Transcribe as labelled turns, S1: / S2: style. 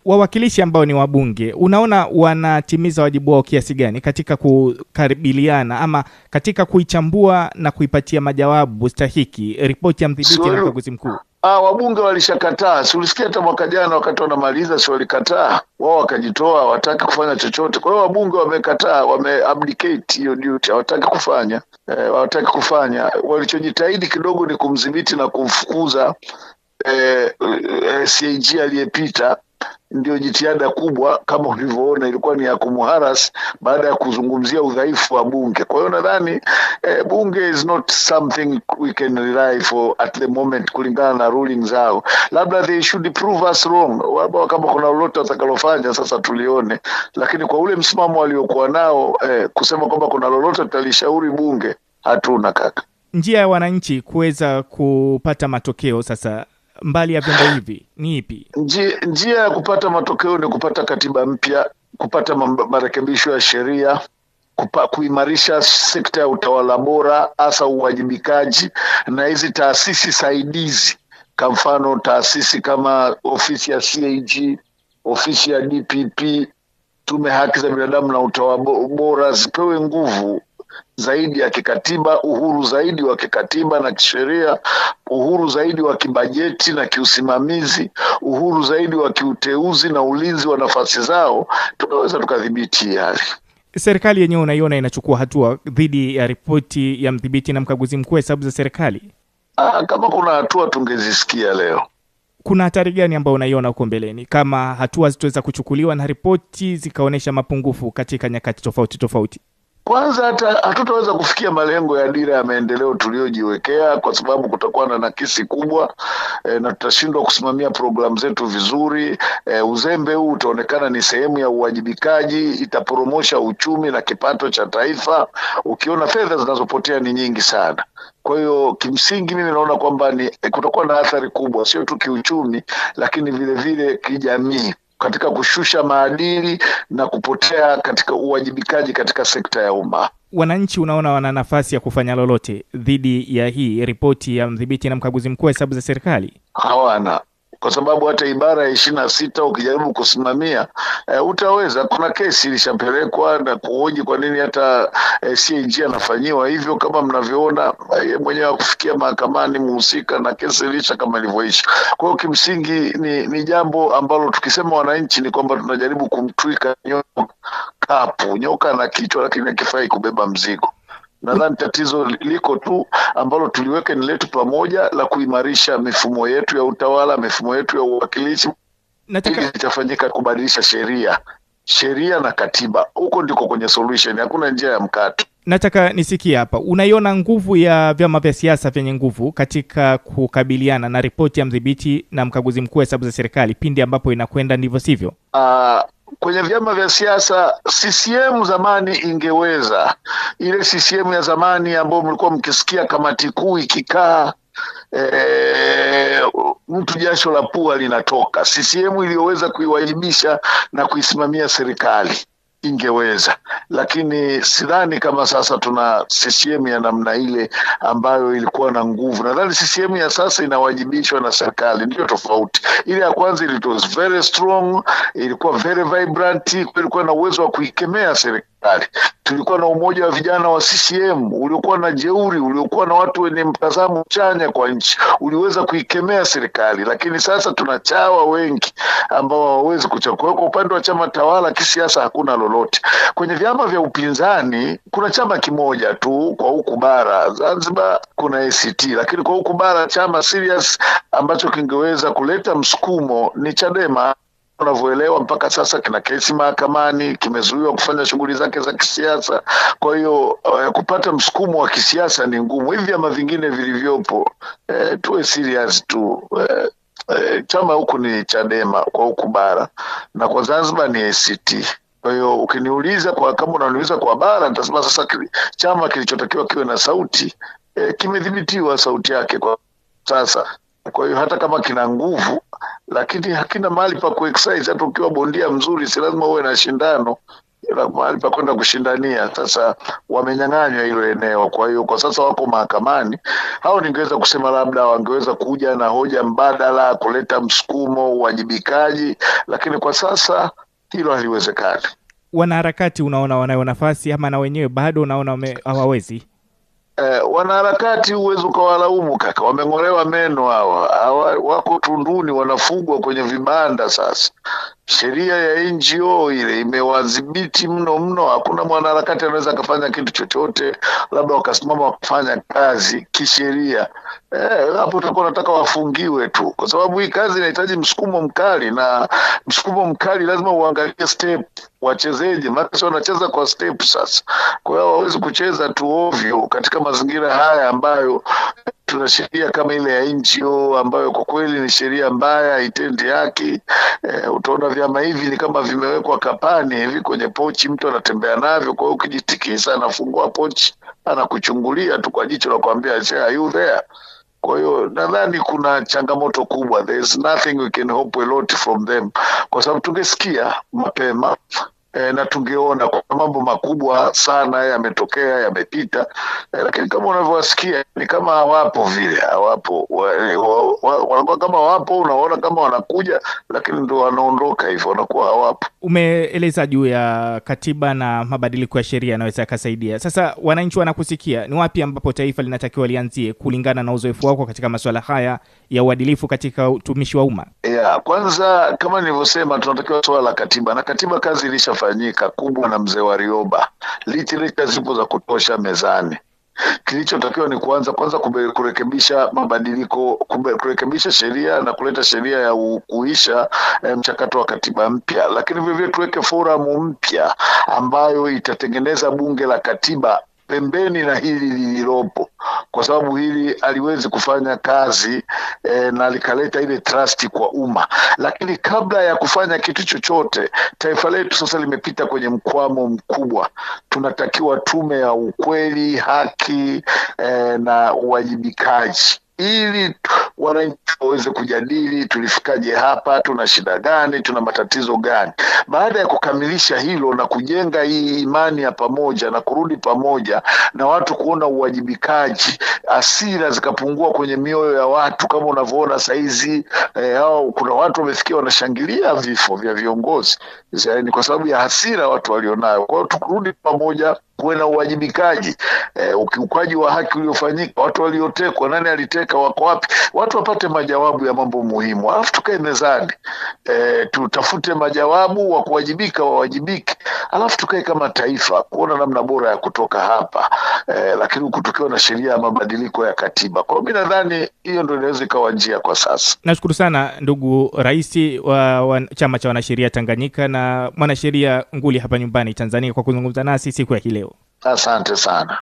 S1: Wawakilishi ambao ni wabunge, unaona wanatimiza wajibu wao kiasi gani katika kukaribiliana ama katika kuichambua na kuipatia majawabu stahiki ripoti ya mdhibiti na mkaguzi mkuu?
S2: Wabunge walishakataa. Si ulisikia hata mwaka jana wakati wanamaliza, si walikataa? Wao wakajitoa, hawataka kufanya chochote. Kwa hiyo wabunge wamekataa, wameabdicate hiyo duty, hawataka kufanya. Walichojitahidi kidogo ni kumdhibiti na kumfukuza CAG aliyepita. Ndio jitihada kubwa, kama ulivyoona, ilikuwa ni ya kumharas baada ya kuzungumzia udhaifu wa bunge. Kwa hiyo nadhani bunge is not something we can rely for at the moment, kulingana na ruling zao. Labda they should prove us wrong, kama kuna lolote watakalofanya sasa tulione, lakini kwa ule msimamo waliokuwa nao, kusema kwamba kuna lolote tutalishauri bunge, hatuna kaka.
S1: Njia ya wananchi kuweza kupata matokeo sasa mbali ya vyombo hivi ni ipi?
S2: Njia ya kupata matokeo ni kupata katiba mpya, kupata marekebisho ya sheria, kuimarisha sekta ya utawala bora, hasa uwajibikaji, na hizi taasisi saidizi, kwa mfano taasisi kama ofisi ya CAG, ofisi ya DPP, tume haki za binadamu na utawala bora, zipewe nguvu zaidi ya kikatiba, uhuru zaidi wa kikatiba na kisheria, uhuru zaidi wa kibajeti na kiusimamizi, uhuru zaidi wa kiuteuzi na ulinzi wa nafasi zao, tunaweza tukadhibiti hali.
S1: Serikali yenyewe unaiona inachukua hatua dhidi ya ripoti ya mdhibiti na mkaguzi mkuu wa hesabu za serikali?
S2: Kama kuna hatua tungezisikia leo.
S1: Kuna hatari gani ambayo unaiona huko mbeleni kama hatua zitaweza kuchukuliwa na ripoti zikaonesha mapungufu katika nyakati tofauti?
S2: Kwanza hatutaweza kufikia malengo ya dira ya maendeleo tuliyojiwekea, kwa sababu kutakuwa na nakisi kubwa, na tutashindwa kusimamia programu zetu vizuri. Uzembe huu utaonekana ni sehemu ya uwajibikaji, itaporomosha uchumi na kipato cha taifa. Ukiona fedha zinazopotea ni nyingi sana. Kwa hiyo kimsingi mimi naona kwamba kutakuwa na athari kubwa, sio tu kiuchumi, lakini vile vile kijamii, katika kushusha maadili na kupotea katika uwajibikaji katika sekta ya umma.
S1: Wananchi unaona wana nafasi ya kufanya lolote dhidi ya hii ripoti ya mdhibiti na mkaguzi mkuu wa hesabu za serikali?
S2: Hawana, kwa sababu hata ibara ya 26 ukijaribu kusimamia utaweza. Kuna kesi ilishapelekwa na kuhoji kwa nini hata CAG anafanyiwa hivyo. Kama mnavyoona, mwenyewe kufikia mahakamani mhusika na kesi ilisha kama ilivyoisha. Kwa hiyo kimsingi ni jambo ambalo tukisema wananchi ni kwamba tunajaribu kumtwika nyoka na kichwa, lakini hakifai kubeba mzigo. Nadhani tatizo liko tu ambalo tuliweke ni letu pamoja, la kuimarisha mifumo yetu ya utawala, mifumo yetu ya uwakilishi. Itafanyika kubadilisha sheria na katiba. Huko ndiko kwenye solution, hakuna njia ya mkato.
S1: Nataka nisikie hapa, unaiona nguvu ya vyama vya siasa vyenye nguvu katika kukabiliana na ripoti ya mdhibiti na mkaguzi mkuu wa hesabu za serikali pindi ambapo inakwenda ndivyo sivyo?
S2: Kwenye vyama vya siasa, CCM zamani ingeweza. Ile CCM ya zamani ambayo mlikuwa mkisikia kamati kuu ikikaa, mtu jasho la pua linatoka. CCM iliyoweza kuiwajibisha na kuisimamia serikali ingeweza, lakini sidhani kama sasa tuna CCM ya namna ile ambayo ilikuwa na nguvu. Nadhani CCM ya sasa inawajibishwa na serikali, ndio tofauti. Ile ya kwanza ilikuwa very strong, ilikuwa very vibrant, ilikuwa na uwezo wa kuikemea serikali. Tulikuwa na umoja wa vijana wa CCM uliokuwa na jeuri, uliokuwa na watu wenye mtazamo chanya kwa nchi, uliweza kuikemea serikali. Lakini sasa tuna chawa wengi ambao hawawezi kuchukua. Kwa upande wa chama tawala kisiasa hakuna lolote. Kwenye vyama vya upinzani kuna chama kimoja tu kwa huku bara, Zanzibar kuna ACT, lakini kwa huku bara chama serious ambacho kingeweza kuleta msukumo ni Chadema. Unavyoelewa, mpaka sasa kina kesi mahakamani, kimezuiwa kufanya shughuli zake za kisiasa. Kwa hiyo kupata msukumo wa kisiasa ni ngumu. Hivi vyama vingine vilivyopo, tuwe serious tu. Chama huku ni Chadema kwa huku bara, na kwa Zanzibar ni ACT. Kwa hiyo ukiniuliza kama unaniuliza kwa bara, nitasema sasa chama kilichotakiwa kiwe na sauti kimedhibitiwa sauti yake kwa sasa. Kwa hiyo hata kama kina nguvu, lakini hakina mahali pa kuexercise. Hata ukiwa bondia mzuri, si lazima uwe na shindano. mahali pa kwenda kushindania. Sasa wamenyang'anywa hilo eneo, kwa hiyo kwa sasa wako mahakamani. Hao ningeweza kusema labda wangeweza kuja na hoja mbadala, kuleta msukumo, uwajibikaji, lakini kwa sasa hilo haliwezekani.
S1: Wanaharakati unaona wanayo nafasi ama na wenyewe bado unaona hawawezi?
S2: Wanaharakati huwezi ukawalaumu kaka, wameng'olewa meno hawa, wako tunduni, wanafugwa kwenye vibanda. Sasa sheria ya NGO ile imewadhibiti mno. Hakuna mwanaharakati anaweza akafanya kitu chochote, labda wakasimama wakafanya kazi kisheria. Hapo utakuwa unataka wafungiwe tu, kwa sababu hii kazi inahitaji msukumo mkali, na msukumo mkali lazima uangalie step wachezeje, maana wanacheza kwa step sasa. Kwa hiyo hawezi kucheza tu ovyo katika mazingira haya ambayo tuna sheria kama ile ya NGO ambayo kwa kweli ni sheria mbaya, haitendi haki. Utaona vyama hivi ni kama vimewekwa kapani hivi kwenye pochi, mtu anatembea navyo. Kwa hiyo ukijitikisa, anafungua pochi, anakuchungulia tu kwa jicho la kuambia are you there. Kwa hiyo nadhani kuna changamoto kubwa. There is nothing we can hope a lot from them, kwa sababu tungesikia mapema na tungeona kwa mambo makubwa sana yametokea, yamepita, lakini kama unavyowasikia ni kama hawapo vile, hawapo. Wanakuwa kama wapo, unaona kama wanakuja, lakini ndio wanaondoka hivyo, wanakuwa hawapo.
S1: Umeeleza juu ya katiba na mabadiliko ya sheria yanaweza kusaidia. Sasa wananchi wanakusikia, ni wapi ambapo taifa linatakiwa lianzie kulingana na uzoefu wako katika masuala haya ya uadilifu katika utumishi wa umma?
S2: Kwanza kama nilivyosema, tunatakiwa swala la katiba, na katiba kazi ilishafanyika kubwa na mzee Warioba, literature zipo za kutosha mezani. Kilichotakiwa ni kwanza kurekebisha mabadiliko, kurekebisha sheria na kuleta sheria ya kuisha mchakato wa katiba mpya, lakini vivyo tuweke forum mpya ambayo itatengeneza bunge la katiba pembeni na hili lililopo, kwa sababu hili aliwezi kufanya kazi na likaleta ile trust kwa umma. Lakini kabla ya kufanya kitu chochote, taifa letu sasa limepita kwenye mkwamo mkubwa. Tunatakiwa tume ya ukweli, haki na uwajibikaji, ili wananchi waweze kujadili tulifikaje hapa, tuna shida gani, tuna matatizo gani. Baada ya kukamilisha hilo na kujenga hii imani ya pamoja na kurudi pamoja na watu kuona uwajibikaji, hasira zikapungua kwenye mioyo ya watu. Kama unavyoona saizi kuna watu wamefikia wanashangilia vifo vya viongozi, ni kwa sababu ya hasira watu walionayo. Kwa hiyo tukurudi pamoja, kuwe na uwajibikaji, ukiukaji wa haki uliofanyika, watu waliotekwa, nani aliteka, wako wapi, watu wapate majawabu ya mambo muhimu. Alafu tukae mezani, tutafute majawabu, wa kuwajibika wawajibike, alafu tukae kama taifa kuona namna bora ya kutoka hapa, lakini huku tukiwa na sheria ya mabadiliko ya katiba. Kwa mimi nadhani hiyo ndio inaweza ikawa njia kwa sasa.
S1: Nashukuru sana ndugu Rais wa Chama cha Wanasheria Tanganyika na mwanasheria nguli hapa nyumbani Tanzania kwa kuzungumza nasi siku ya leo.
S2: Asante sana.